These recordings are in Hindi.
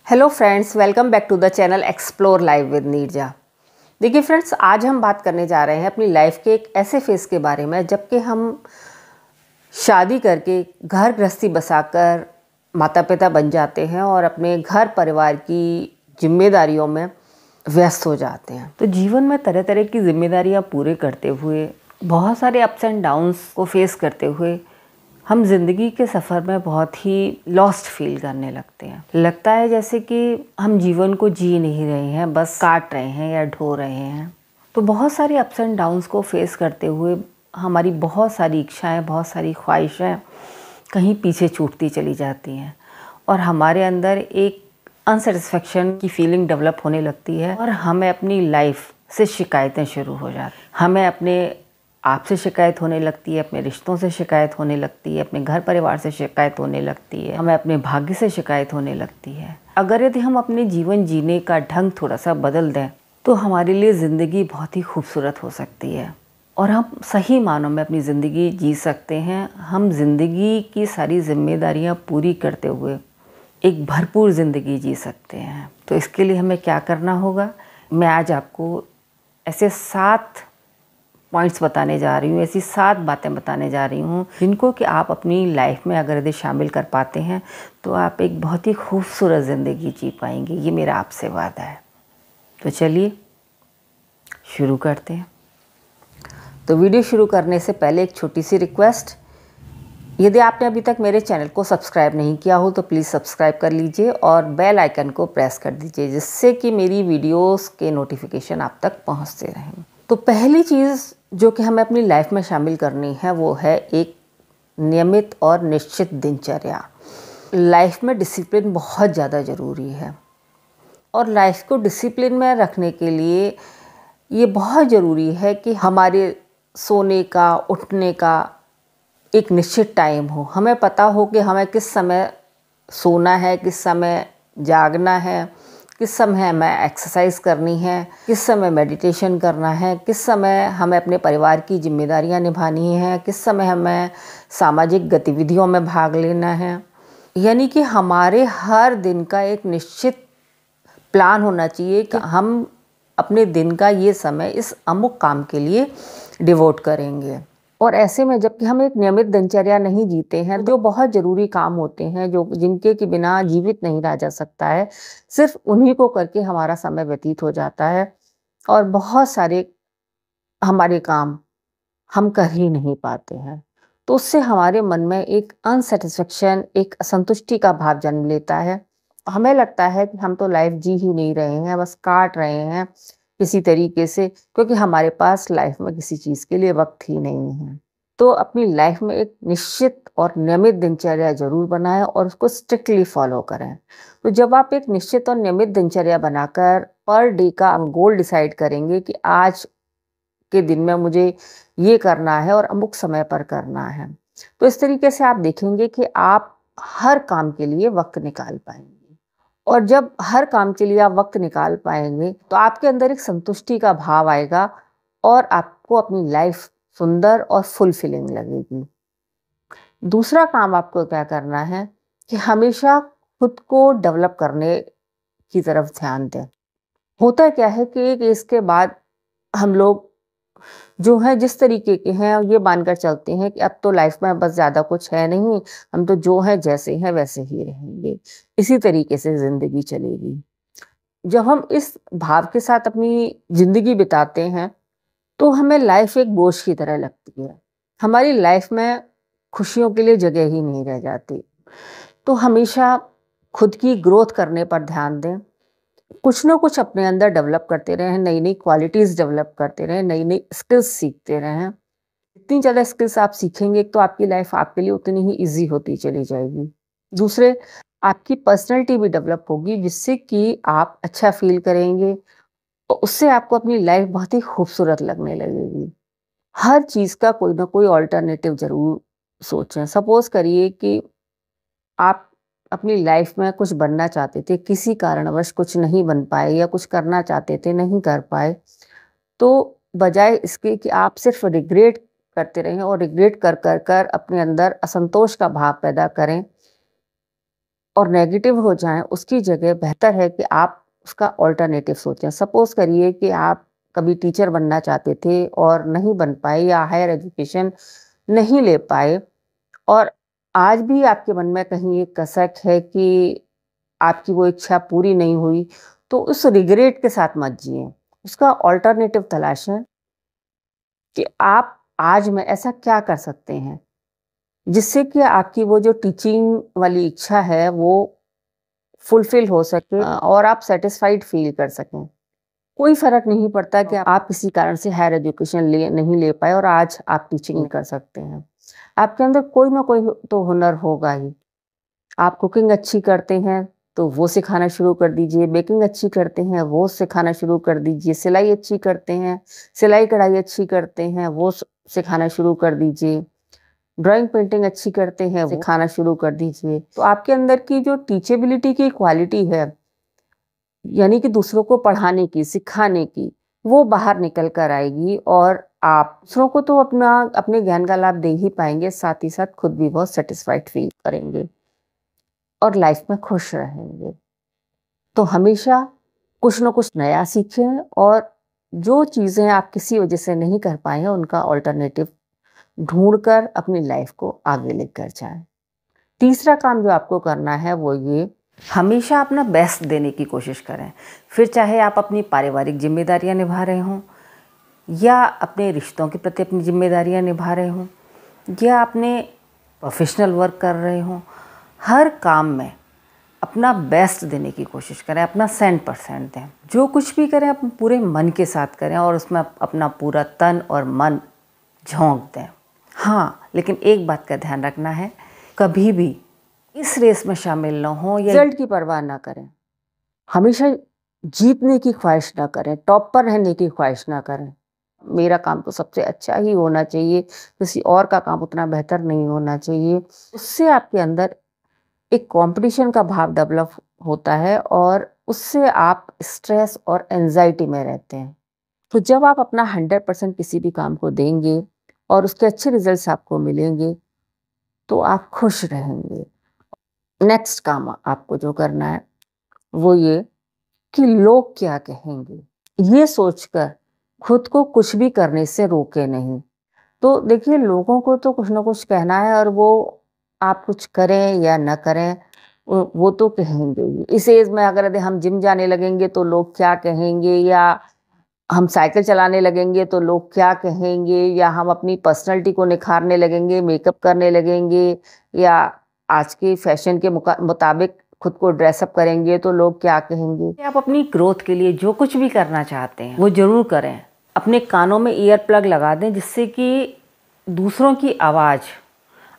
Hello friends, welcome back to the channel explore life with Neerja. देखिए फ्रेंड्स, आज हम बात करने जा रहे हैं अपनी लाइफ के एक ऐसे फेज़ के बारे में जबकि हम शादी करके घर गृहस्थी बसाकर माता पिता बन जाते हैं और अपने घर परिवार की जिम्मेदारियों में व्यस्त हो जाते हैं। तो जीवन में तरह तरह की जिम्मेदारियां पूरे करते हुए, बहुत सारे अप्स एंड डाउन्स को फेस करते हुए हम जिंदगी के सफ़र में बहुत ही लॉस्ट फील करने लगते हैं। लगता है जैसे कि हम जीवन को जी नहीं रहे हैं, बस काट रहे हैं या ढो रहे हैं। तो बहुत सारे अप्स एंड डाउन्स को फेस करते हुए हमारी बहुत सारी इच्छाएं, बहुत सारी ख्वाहिशें कहीं पीछे छूटती चली जाती हैं और हमारे अंदर एक अनसेटिस्फेक्शन की फीलिंग डेवलप होने लगती है और हमें अपनी लाइफ से शिकायतें शुरू हो जाती हैं। हमें अपने आपसे शिकायत होने लगती है, अपने रिश्तों से शिकायत होने लगती है, अपने घर परिवार से शिकायत होने लगती है, हमें अपने भाग्य से शिकायत होने लगती है। अगर यदि हम अपने जीवन जीने का ढंग थोड़ा सा बदल दें तो हमारे लिए ज़िंदगी बहुत ही खूबसूरत हो सकती है और हम सही मानों में अपनी ज़िंदगी जी सकते हैं। हम जिंदगी की सारी जिम्मेदारियां पूरी करते हुए एक भरपूर ज़िंदगी जी सकते हैं। तो इसके लिए हमें क्या करना होगा, मैं आज आपको ऐसे 7 पॉइंट्स बताने जा रही हूँ, ऐसी 7 बातें बताने जा रही हूँ जिनको कि आप अपनी लाइफ में अगर यदि शामिल कर पाते हैं तो आप एक बहुत ही खूबसूरत ज़िंदगी जी पाएंगे। ये मेरा आपसे वादा है। तो चलिए शुरू करते हैं। तो वीडियो शुरू करने से पहले एक छोटी सी रिक्वेस्ट, यदि आपने अभी तक मेरे चैनल को सब्सक्राइब नहीं किया हो तो प्लीज़ सब्सक्राइब कर लीजिए और बेल आइकन को प्रेस कर दीजिए जिससे कि मेरी वीडियोस के नोटिफिकेशन आप तक पहुंचते रहें। तो पहली चीज़ जो कि हमें अपनी लाइफ में शामिल करनी है वो है एक नियमित और निश्चित दिनचर्या। लाइफ में डिसिप्लिन बहुत ज़्यादा ज़रूरी है और लाइफ को डिसिप्लिन में रखने के लिए ये बहुत ज़रूरी है कि हमारे सोने का, उठने का एक निश्चित टाइम हो। हमें पता हो कि हमें किस समय सोना है, किस समय जागना है, किस समय हमें एक्सरसाइज करनी है, किस समय मेडिटेशन करना है, किस समय हमें अपने परिवार की जिम्मेदारियां निभानी है, किस समय हमें सामाजिक गतिविधियों में भाग लेना है। यानी कि हमारे हर दिन का एक निश्चित प्लान होना चाहिए कि हम अपने दिन का ये समय इस अमुक काम के लिए डिवोट करेंगे। और ऐसे में जबकि हम एक नियमित दिनचर्या नहीं जीते हैं, जो बहुत ज़रूरी काम होते हैं, जो जिनके के बिना जीवित नहीं रहा जा सकता है, सिर्फ उन्हीं को करके हमारा समय व्यतीत हो जाता है और बहुत सारे हमारे काम हम कर ही नहीं पाते हैं। तो उससे हमारे मन में एक अनसेटिस्फेक्शन, एक असंतुष्टि का भाव जन्म लेता है। हमें लगता है कि हम तो लाइफ जी ही नहीं रहे हैं, बस काट रहे हैं किसी तरीके से, क्योंकि हमारे पास लाइफ में किसी चीज़ के लिए वक्त ही नहीं है। तो अपनी लाइफ में एक निश्चित और नियमित दिनचर्या जरूर बनाएं और उसको स्ट्रिक्टली फॉलो करें। तो जब आप एक निश्चित और नियमित दिनचर्या बनाकर पर डे का गोल डिसाइड करेंगे कि आज के दिन में मुझे ये करना है और अमुक समय पर करना है, तो इस तरीके से आप देखेंगे कि आप हर काम के लिए वक्त निकाल पाएंगे। और जब हर काम के लिए आप वक्त निकाल पाएंगे तो आपके अंदर एक संतुष्टि का भाव आएगा और आपको अपनी लाइफ सुंदर और फुलफिलिंग लगेगी। दूसरा काम आपको क्या करना है कि हमेशा खुद को डेवलप करने की तरफ ध्यान दें। होता क्या है कि एक एज के बाद हम लोग जो है जिस तरीके के हैं ये मानकर चलते हैं कि अब तो लाइफ में बस ज़्यादा कुछ है नहीं, हम तो जो है जैसे हैं वैसे ही रहेंगे, इसी तरीके से ज़िंदगी चलेगी। जब हम इस भाव के साथ अपनी ज़िंदगी बिताते हैं तो हमें लाइफ एक बोझ की तरह लगती है। हमारी लाइफ में खुशियों के लिए जगह ही नहीं रह जाती। तो हमेशा खुद की ग्रोथ करने पर ध्यान दें, कुछ ना कुछ अपने अंदर डेवलप करते रहें, नई नई क्वालिटीज़ डेवलप करते रहें, नई नई स्किल्स सीखते रहें। जितनी ज़्यादा स्किल्स आप सीखेंगे तो आपकी लाइफ आपके लिए उतनी ही ईजी होती चली जाएगी। दूसरे, आपकी पर्सनैलिटी भी डेवलप होगी जिससे कि आप अच्छा फील करेंगे और उससे आपको अपनी लाइफ बहुत ही खूबसूरत लगने लगेगी। हर चीज़ का कोई ना कोई ऑल्टरनेटिव ज़रूर सोचें। सपोज़ करिए कि आप अपनी लाइफ में कुछ बनना चाहते थे, किसी कारणवश कुछ नहीं बन पाए या कुछ करना चाहते थे, नहीं कर पाए, तो बजाय इसके कि आप सिर्फ रिग्रेट करते रहें और रिग्रेट कर कर कर अपने अंदर असंतोष का भाव पैदा करें और नेगेटिव हो जाएं, उसकी जगह बेहतर है कि आप उसका ऑल्टरनेटिव सोचें। सपोज करिए कि आप कभी टीचर बनना चाहते थे और नहीं बन पाए या हायर एजुकेशन नहीं ले पाए, और आज भी आपके मन में कहीं एक कसक है कि आपकी वो इच्छा पूरी नहीं हुई, तो उस रिग्रेट के साथ मत जिए। उसका ऑल्टरनेटिव तलाशें कि आप आज में ऐसा क्या कर सकते हैं जिससे कि आपकी वो जो टीचिंग वाली इच्छा है वो फुलफिल हो सके और आप सेटिस्फाइड फील कर सकें। कोई फर्क नहीं पड़ता कि आप किसी कारण से हायर एजुकेशन नहीं ले पाए और आज आप टीचिंग कर सकते हैं। आपके अंदर कोई ना कोई तो हुनर होगा ही। आप कुकिंग अच्छी करते हैं तो वो सिखाना शुरू कर दीजिए, बेकिंग अच्छी करते हैं वो सिखाना शुरू कर दीजिए, सिलाई अच्छी करते हैं, सिलाई कढ़ाई अच्छी करते हैं वो सिखाना शुरू कर दीजिए, ड्राइंग पेंटिंग अच्छी करते हैं सिखाना शुरू कर दीजिए। तो आपके अंदर की जो टीचेबिलिटी की क्वालिटी है, यानी कि दूसरों को पढ़ाने की, सिखाने की, वो बाहर निकल कर आएगी और आप दूसरों को तो अपने ज्ञान का लाभ दे ही पाएंगे, साथ ही साथ खुद भी बहुत सेटिस्फाइड फील करेंगे और लाइफ में खुश रहेंगे। तो हमेशा कुछ ना कुछ नया सीखें और जो चीज़ें आप किसी वजह से नहीं कर पाए हैं उनका ऑल्टरनेटिव ढूंढकर अपनी लाइफ को आगे लेकर जाएं। तीसरा काम जो आपको करना है वो ये, हमेशा अपना बेस्ट देने की कोशिश करें। फिर चाहे आप अपनी पारिवारिक जिम्मेदारियां निभा रहे हों या अपने रिश्तों के प्रति अपनी जिम्मेदारियां निभा रहे हों या अपने प्रोफेशनल वर्क कर रहे हों, हर काम में अपना बेस्ट देने की कोशिश करें, अपना 100% दें। जो कुछ भी करें अपने पूरे मन के साथ करें और उसमें अपना पूरा तन और मन झोंक दें। हाँ, लेकिन एक बात का ध्यान रखना है, कभी भी इस रेस में शामिल ना हो या रिजल्ट की परवाह ना करें। हमेशा जीतने की ख्वाहिश ना करें, टॉप पर रहने की ख्वाहिश ना करें। मेरा काम तो सबसे अच्छा ही होना चाहिए, किसी और का काम उतना बेहतर नहीं होना चाहिए। उससे आपके अंदर एक कंपटीशन का भाव डेवलप होता है और उससे आप स्ट्रेस और एंजाइटी में रहते हैं। तो जब आप अपना 100% किसी भी काम को देंगे और उसके अच्छे रिजल्ट्स आपको मिलेंगे तो आप खुश रहेंगे। नेक्स्ट काम आपको जो करना है वो ये कि लोग क्या कहेंगे, ये सोचकर खुद को कुछ भी करने से रोके नहीं। तो देखिए, लोगों को तो कुछ ना कुछ कहना है और वो आप कुछ करें या ना करें वो तो कहेंगे ही। इस एज में अगर हम जिम जाने लगेंगे तो लोग क्या कहेंगे, या हम साइकिल चलाने लगेंगे तो लोग क्या कहेंगे, या हम अपनी पर्सनैलिटी को निखारने लगेंगे, मेकअप करने लगेंगे, या आज के फैशन के मुताबिक खुद को ड्रेसअप करेंगे तो लोग क्या कहेंगे। आप अपनी ग्रोथ के लिए जो कुछ भी करना चाहते हैं वो जरूर करें। अपने कानों में ईयर प्लग लगा दें जिससे कि दूसरों की आवाज़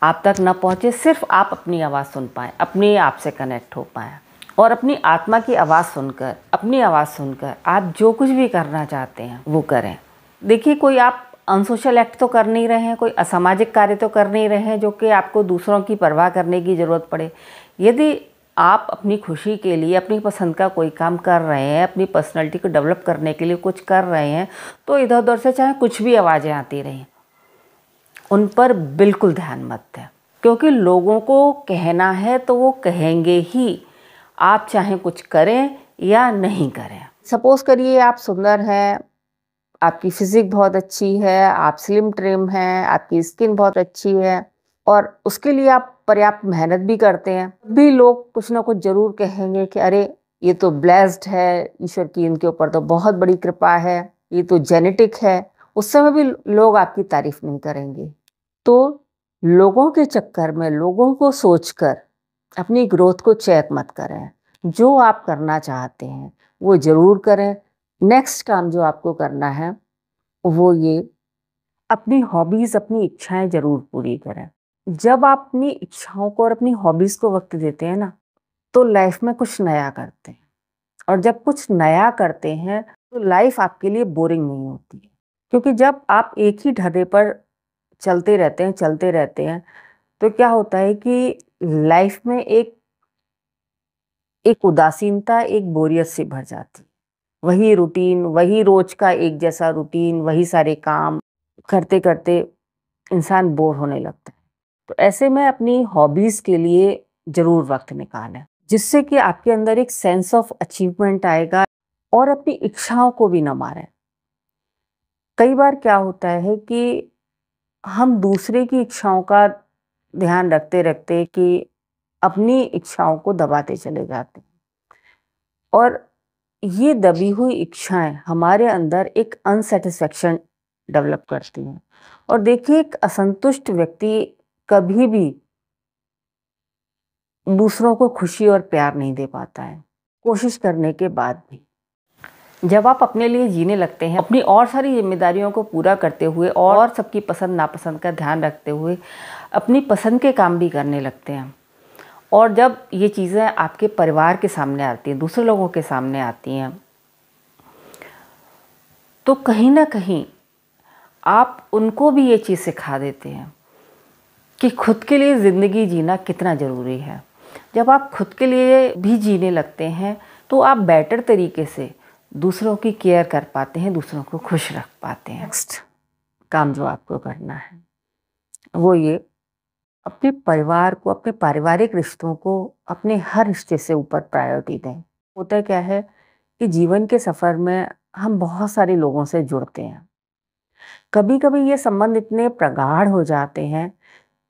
आप तक न पहुँचे, सिर्फ आप अपनी आवाज़ सुन पाएँ, अपने आप से कनेक्ट हो पाएँ और अपनी आत्मा की आवाज़ सुनकर, अपनी आवाज़ सुनकर आप जो कुछ भी करना चाहते हैं वो करें। देखिए, कोई आप अनसोशल एक्ट तो कर नहीं रहे हैं, कोई असामाजिक कार्य तो कर नहीं रहे हैं जो कि आपको दूसरों की परवाह करने की ज़रूरत पड़े। यदि आप अपनी खुशी के लिए अपनी पसंद का कोई काम कर रहे हैं, अपनी पर्सनैलिटी को डेवलप करने के लिए कुछ कर रहे हैं, तो इधर उधर से चाहे कुछ भी आवाज़ें आती रहें, उन पर बिल्कुल ध्यान मत दें, क्योंकि लोगों को कहना है तो वो कहेंगे ही, आप चाहे कुछ करें या नहीं करें। सपोज करिए आप सुंदर हैं, आपकी फिजिक बहुत अच्छी है, आप स्लिम ट्रिम हैं, आपकी स्किन बहुत अच्छी है और उसके लिए आप पर्याप्त मेहनत भी करते हैं, भी लोग कुछ ना कुछ जरूर कहेंगे कि अरे ये तो ब्लेस्ड है, ईश्वर की इनके ऊपर तो बहुत बड़ी कृपा है, ये तो जेनेटिक है। उस समय भी लोग आपकी तारीफ नहीं करेंगे। तो लोगों के चक्कर में, लोगों को सोचकर अपनी ग्रोथ को चेक मत करें। जो आप करना चाहते हैं वो जरूर करें। नेक्स्ट काम जो आपको करना है वो ये, अपनी हॉबीज़, अपनी इच्छाएं जरूर पूरी करें। जब आप अपनी इच्छाओं को और अपनी हॉबीज़ को वक्त देते हैं ना, तो लाइफ में कुछ नया करते हैं, और जब कुछ नया करते हैं तो लाइफ आपके लिए बोरिंग नहीं होती है। क्योंकि जब आप एक ही ढर्रे पर चलते रहते हैं तो क्या होता है कि लाइफ में एक उदासीनता, एक बोरियत सी भर जाती है। वही रूटीन, वही रोज का एक जैसा रूटीन, वही सारे काम करते करते इंसान बोर होने लगता है। तो ऐसे में अपनी हॉबीज़ के लिए ज़रूर वक्त निकालें, जिससे कि आपके अंदर एक सेंस ऑफ अचीवमेंट आएगा। और अपनी इच्छाओं को भी न मारें। कई बार क्या होता है कि हम दूसरे की इच्छाओं का ध्यान रखते रखते कि अपनी इच्छाओं को दबाते चले जाते हैं, और ये दबी हुई इच्छाएं हमारे अंदर एक अनसेटिस्फैक्शन डेवलप करती हैं। और देखिए, एक असंतुष्ट व्यक्ति कभी भी दूसरों को खुशी और प्यार नहीं दे पाता है, कोशिश करने के बाद भी। जब आप अपने लिए जीने लगते हैं, अपनी और सारी जिम्मेदारियों को पूरा करते हुए और सबकी पसंद नापसंद का ध्यान रखते हुए अपनी पसंद के काम भी करने लगते हैं, और जब ये चीज़ें आपके परिवार के सामने आती हैं, दूसरे लोगों के सामने आती हैं, तो कहीं ना कहीं आप उनको भी ये चीज़ सिखा देते हैं कि खुद के लिए ज़िंदगी जीना कितना ज़रूरी है। जब आप खुद के लिए भी जीने लगते हैं तो आप बेटर तरीके से दूसरों की केयर कर पाते हैं, दूसरों को खुश रख पाते हैं। नेक्स्ट काम जो आपको करना है वो ये, अपने परिवार को, अपने पारिवारिक रिश्तों को अपने हर रिश्ते से ऊपर प्रायोरिटी दें। होता क्या है कि जीवन के सफ़र में हम बहुत सारे लोगों से जुड़ते हैं। कभी कभी ये संबंध इतने प्रगाढ़ हो जाते हैं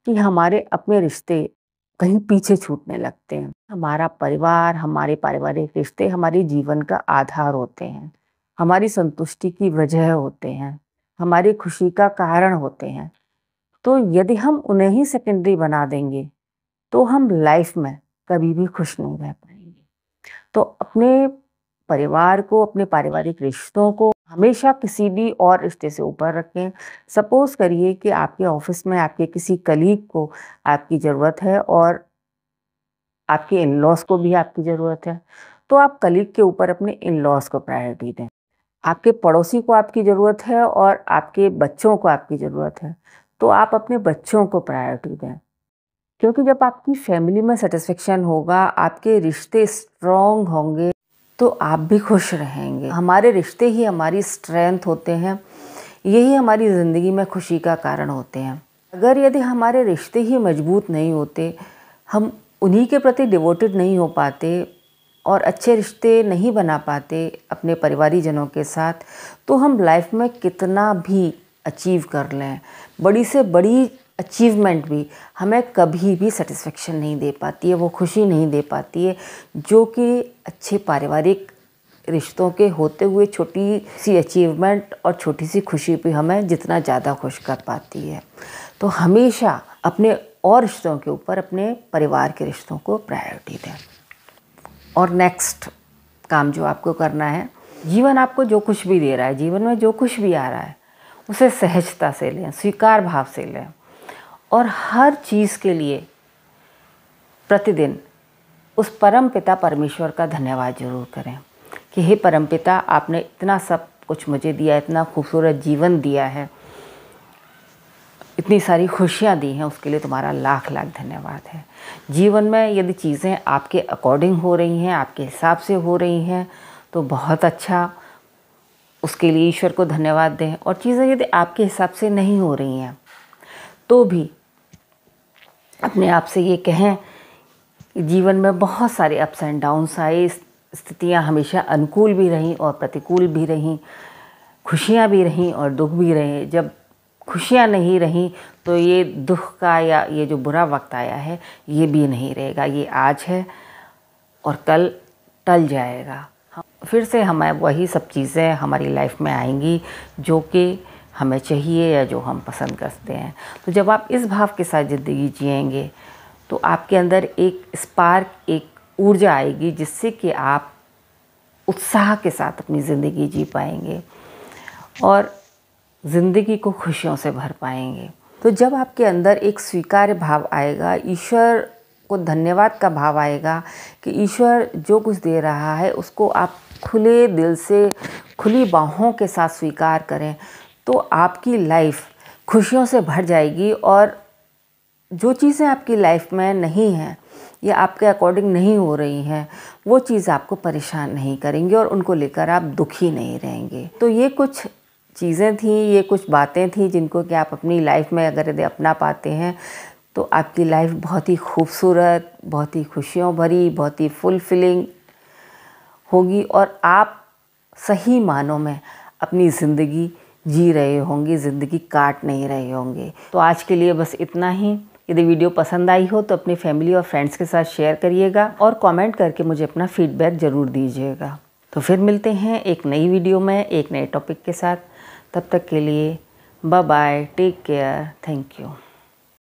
कि हमारे अपने रिश्ते कहीं पीछे छूटने लगते हैं। हमारा परिवार, हमारे पारिवारिक रिश्ते हमारे जीवन का आधार होते हैं, हमारी संतुष्टि की वजह होते हैं, हमारी खुशी का कारण होते हैं। तो यदि हम उन्हें ही सेकेंडरी बना देंगे तो हम लाइफ में कभी भी खुश नहीं रह पाएंगे। तो अपने परिवार को, अपने पारिवारिक रिश्तों को हमेशा किसी भी और रिश्ते से ऊपर रखें। सपोज करिए कि आपके ऑफिस में आपके किसी कलीग को आपकी ज़रूरत है और आपके इन लॉज को भी आपकी ज़रूरत है, तो आप कलीग के ऊपर अपने इन लॉज को प्रायोरिटी दें। आपके पड़ोसी को आपकी ज़रूरत है और आपके बच्चों को आपकी ज़रूरत है, तो आप अपने बच्चों को प्रायोरिटी दें। क्योंकि जब आपकी फैमिली में सेटिस्फेक्शन होगा, आपके रिश्ते स्ट्रॉन्ग होंगे, तो आप भी खुश रहेंगे। हमारे रिश्ते ही हमारी स्ट्रेंथ होते हैं, यही हमारी ज़िंदगी में खुशी का कारण होते हैं। अगर यदि हमारे रिश्ते ही मजबूत नहीं होते, हम उन्हीं के प्रति डिवोटेड नहीं हो पाते और अच्छे रिश्ते नहीं बना पाते अपने परिवारीजनों के साथ, तो हम लाइफ में कितना भी अचीव कर लें, बड़ी से बड़ी अचीवमेंट भी हमें कभी भी सेटिस्फेक्शन नहीं दे पाती है, वो खुशी नहीं दे पाती है जो कि अच्छे पारिवारिक रिश्तों के होते हुए छोटी सी अचीवमेंट और छोटी सी खुशी भी हमें जितना ज़्यादा खुश कर पाती है। तो हमेशा अपने और रिश्तों के ऊपर अपने परिवार के रिश्तों को प्रायोरिटी दें। और नेक्स्ट काम जो आपको करना है, जीवन आपको जो कुछ भी दे रहा है, जीवन में जो कुछ भी आ रहा है, उसे सहजता से लें, स्वीकार भाव से लें, और हर चीज़ के लिए प्रतिदिन उस परम पिता परमेश्वर का धन्यवाद जरूर करें कि हे परम पिता, आपने इतना सब कुछ मुझे दिया, इतना खूबसूरत जीवन दिया है, इतनी सारी खुशियाँ दी हैं, उसके लिए तुम्हारा लाख लाख धन्यवाद है। जीवन में यदि चीज़ें आपके अकॉर्डिंग हो रही हैं, आपके हिसाब से हो रही हैं, तो बहुत अच्छा, उसके लिए ईश्वर को धन्यवाद दें। और चीज़ें यदि आपके हिसाब से नहीं हो रही हैं तो भी अपने आप से ये कहें कि जीवन में बहुत सारे अप्स एंड डाउन्स आए, स्थितियाँ हमेशा अनुकूल भी रहीं और प्रतिकूल भी रहीं, खुशियाँ भी रहीं और दुख भी रहे। जब खुशियाँ नहीं रहीं तो ये दुख का या ये जो बुरा वक्त आया है ये भी नहीं रहेगा, ये आज है और कल टल जाएगा। फिर से हमें वही सब चीज़ें हमारी लाइफ में आएंगी जो कि हमें चाहिए या जो हम पसंद करते हैं। तो जब आप इस भाव के साथ ज़िंदगी जिएंगे तो आपके अंदर एक स्पार्क, एक ऊर्जा आएगी जिससे कि आप उत्साह के साथ अपनी ज़िंदगी जी पाएंगे और ज़िंदगी को खुशियों से भर पाएंगे। तो जब आपके अंदर एक स्वीकार्य भाव आएगा, ईश्वर को धन्यवाद का भाव आएगा कि ईश्वर जो कुछ दे रहा है उसको आप खुले दिल से, खुली बाहों के साथ स्वीकार करें, तो आपकी लाइफ खुशियों से भर जाएगी। और जो चीज़ें आपकी लाइफ में नहीं हैं या आपके अकॉर्डिंग नहीं हो रही हैं, वो चीज़ आपको परेशान नहीं करेंगी और उनको लेकर आप दुखी नहीं रहेंगे। तो ये कुछ चीज़ें थी, ये कुछ बातें थी जिनको कि आप अपनी लाइफ में अगर यदि अपना पाते हैं तो आपकी लाइफ बहुत ही खूबसूरत, बहुत ही खुशियों भरी, बहुत ही फुलफिलिंग होगी और आप सही मानों में अपनी ज़िंदगी जी रहे होंगे, ज़िंदगी काट नहीं रहे होंगे। तो आज के लिए बस इतना ही। यदि वीडियो पसंद आई हो तो अपनी फैमिली और फ्रेंड्स के साथ शेयर करिएगा और कमेंट करके मुझे अपना फीडबैक ज़रूर दीजिएगा। तो फिर मिलते हैं एक नई वीडियो में एक नए टॉपिक के साथ। तब तक के लिए bye bye, take care, thank you.